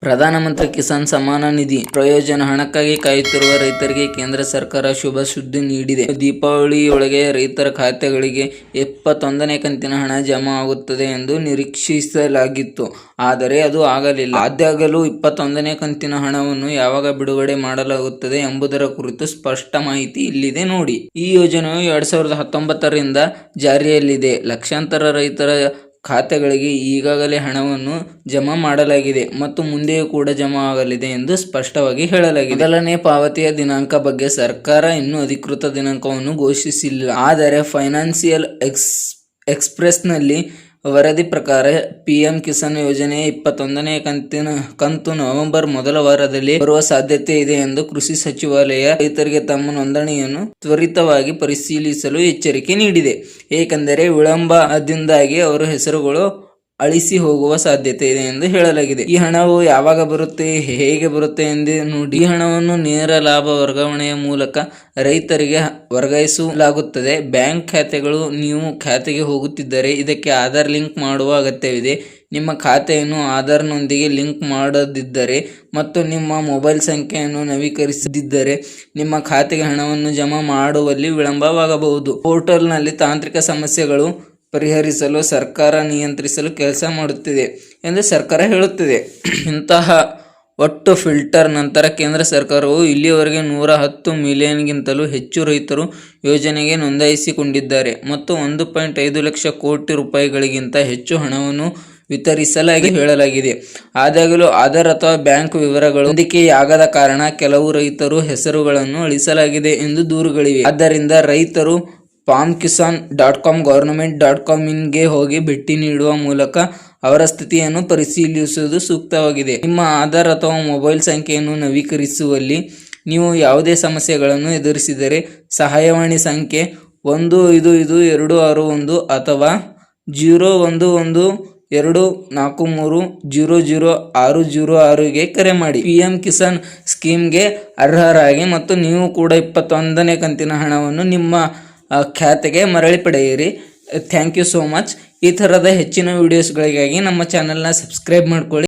ಪ್ರಧಾನಮಂತ್ರಿ ಕಿಸಾನ್ ಸಮ್ಮಾನ ನಿಧಿ ಪ್ರಯೋಜನ ಹಣಕ್ಕಾಗಿ ಕಾಯುತ್ತಿರುವ ರೈತರಿಗೆ ಕೇಂದ್ರ ಸರ್ಕಾರ ಶುಭ ಸುದ್ದಿ ನೀಡಿದೆ. ದೀಪಾವಳಿಯೊಳಗೆ ರೈತರ ಖಾತೆಗಳಿಗೆ 21ನೇ ಕಂತಿನ ಹಣ ಜಮಾ ಆಗುತ್ತದೆ ಎಂದು ನಿರೀಕ್ಷಿಸಲಾಗಿತ್ತು. ಆದರೆ ಅದು ಆಗಲಿಲ್ಲ. ಆದಾಗಲೂ 21ನೇ ಕಂತಿನ ಹಣವನ್ನು ಯಾವಾಗ ಬಿಡುಗಡೆ ಮಾಡಲಾಗುತ್ತದೆ ಎಂಬುದರ ಕುರಿತು ಸ್ಪಷ್ಟ ಮಾಹಿತಿ ಇಲ್ಲಿದೆ ನೋಡಿ. ಈ ಯೋಜನೆಯು 2019ರಿಂದ ಜಾರಿಯಲ್ಲಿದೆ. ಲಕ್ಷಾಂತರ ರೈತರ ಖಾತೆಗಳಿಗೆ ಈಗಾಗಲೇ ಹಣವನ್ನು ಜಮಾ ಮಾಡಲಾಗಿದೆ ಮತ್ತು ಮುಂದೆಯೂ ಕೂಡ ಜಮಾ ಆಗಲಿದೆ ಎಂದು ಸ್ಪಷ್ಟವಾಗಿ ಹೇಳಲಾಗಿದೆ. ಮೊದಲನೇ ಪಾವತಿಯ ದಿನಾಂಕ ಬಗ್ಗೆ ಸರ್ಕಾರ ಇನ್ನೂ ಅಧಿಕೃತ ದಿನಾಂಕವನ್ನು ಘೋಷಿಸಿಲ್ಲ. ಆದರೆ ಫೈನಾನ್ಸಿಯಲ್ ಎಕ್ಸ್‌ಪ್ರೆಸ್‌ನಲ್ಲಿ ವರದಿ ಪ್ರಕಾರ ಪಿಎಂ ಕಿಸಾನ್ ಯೋಜನೆಯ 21ನೇ ಕಂತು ನವೆಂಬರ್ ಮೊದಲ ವಾರದಲ್ಲಿ ಬರುವ ಸಾಧ್ಯತೆ ಇದೆ ಎಂದು ಕೃಷಿ ಸಚಿವಾಲಯ ರೈತರಿಗೆ ತಮ್ಮ ನೋಂದಣಿಯನ್ನು ತ್ವರಿತವಾಗಿ ಪರಿಶೀಲಿಸಲು ಎಚ್ಚರಿಕೆ ನೀಡಿದೆ. ಏಕೆಂದರೆ ವಿಳಂಬದಿಂದಾಗಿ ಅವರ ಹೆಸರುಗಳು ಅಳಿಸಿ ಹೋಗುವ ಸಾಧ್ಯತೆ ಇದೆ ಎಂದು ಹೇಳಲಾಗಿದೆ. ಈ ಹಣವು ಯಾವಾಗ ಬರುತ್ತೆ, ಹೇಗೆ ಬರುತ್ತೆ ಎಂದು ನೋಡಿ. ಈ ಹಣವನ್ನು ನೇರ ಲಾಭ ವರ್ಗಾವಣೆಯ ಮೂಲಕ ರೈತರಿಗೆ ವರ್ಗಾಯಿಸಲಾಗುತ್ತದೆ. ಬ್ಯಾಂಕ್ ಖಾತೆಗಳು ನೀವು ಖಾತೆಗೆ ಹೋಗುತ್ತಿದ್ದರೆ ಇದಕ್ಕೆ ಆಧಾರ್ ಲಿಂಕ್ ಮಾಡುವ ಅಗತ್ಯವಿದೆ. ನಿಮ್ಮ ಖಾತೆಯನ್ನು ಆಧಾರ್‌ನೊಂದಿಗೆ ಲಿಂಕ್ ಮಾಡದಿದ್ದರೆ ಮತ್ತು ನಿಮ್ಮ ಮೊಬೈಲ್ ಸಂಖ್ಯೆಯನ್ನು ನವೀಕರಿಸದಿದ್ದರೆ ನಿಮ್ಮ ಖಾತೆಗೆ ಹಣವನ್ನು ಜಮಾ ಮಾಡುವಲ್ಲಿ ವಿಳಂಬವಾಗಬಹುದು. ಪೋರ್ಟಲ್‌ನಲ್ಲಿ ತಾಂತ್ರಿಕ ಸಮಸ್ಯೆಗಳು ಪರಿಹರಿಸಲು ಸರ್ಕಾರ ನಿಯಂತ್ರಿಸಲು ಕೆಲಸ ಮಾಡುತ್ತಿದೆ ಎಂದು ಸರ್ಕಾರ ಹೇಳುತ್ತಿದೆ. ಇಂತಹ ಒಟ್ಟು ಫಿಲ್ಟರ್ ನಂತರ ಕೇಂದ್ರ ಸರ್ಕಾರವು ಇಲ್ಲಿಯವರೆಗೆ 110 ಮಿಲಿಯನ್‌ಗಿಂತಲೂ ಹೆಚ್ಚು ರೈತರು ಯೋಜನೆಗೆ ನೋಂದಾಯಿಸಿಕೊಂಡಿದ್ದಾರೆ ಮತ್ತು 1.5 ಲಕ್ಷ ಕೋಟಿ ರೂಪಾಯಿಗಳಿಗಿಂತ ಹೆಚ್ಚು ಹಣವನ್ನು ವಿತರಿಸಲಾಗಿದೆ ಹೇಳಲಾಗಿದೆ. ಆದಾಗ್ಯೂ ಆಧಾರ್ ಅಥವಾ ಬ್ಯಾಂಕ್ ವಿವರಗಳು ಹೊಂದಿಕೆಯಾಗದ ಕಾರಣ ಕೆಲವು ರೈತರ ಹೆಸರುಗಳನ್ನು ಅಳಿಸಲಾಗಿದೆ ಎಂದು ದೂರುಗಳಿವೆ. ಆದ್ದರಿಂದ ರೈತರು farmkisan.com government.com-ಗೆ ಹೋಗಿ ಭೇಟಿ ನೀಡುವ ಮೂಲಕ ಅವರ ಸ್ಥಿತಿಯನ್ನು ಪರಿಶೀಲಿಸುವುದು ಸೂಕ್ತವಾಗಿದೆ. ನಿಮ್ಮ ಆಧಾರ್ ಅಥವಾ ಮೊಬೈಲ್ ಸಂಖ್ಯೆಯನ್ನು ನವೀಕರಿಸುವಲ್ಲಿ ನೀವು ಯಾವುದೇ ಸಮಸ್ಯೆಗಳನ್ನು ಎದುರಿಸಿದರೆ ಸಹಾಯವಾಣಿ ಸಂಖ್ಯೆ 155-261 ಅಥವಾ 011243000606ಗೆ ಕರೆ ಮಾಡಿ. ಪಿಎಂ ಕಿಸಾನ್ ಸ್ಕೀಮ್ಗೆ ಅರ್ಹರಾಗಿ ಮತ್ತು ನೀವು ಕೂಡ 21ನೇ ಕಂತಿನ ಹಣವನ್ನು ನಿಮ್ಮ ಖಾತೆಗೆ ಮರಳಿ ಪಡೆಯಿರಿ. Thank you so much. ಈ ಥರದ ಹೆಚ್ಚಿನ ವಿಡಿಯೋಸ್ಗಳಿಗಾಗಿ ನಮ್ಮ ಚಾನೆಲ್ನ ಸಬ್ಸ್ಕ್ರೈಬ್ ಮಾಡ್ಕೊಳ್ಳಿ.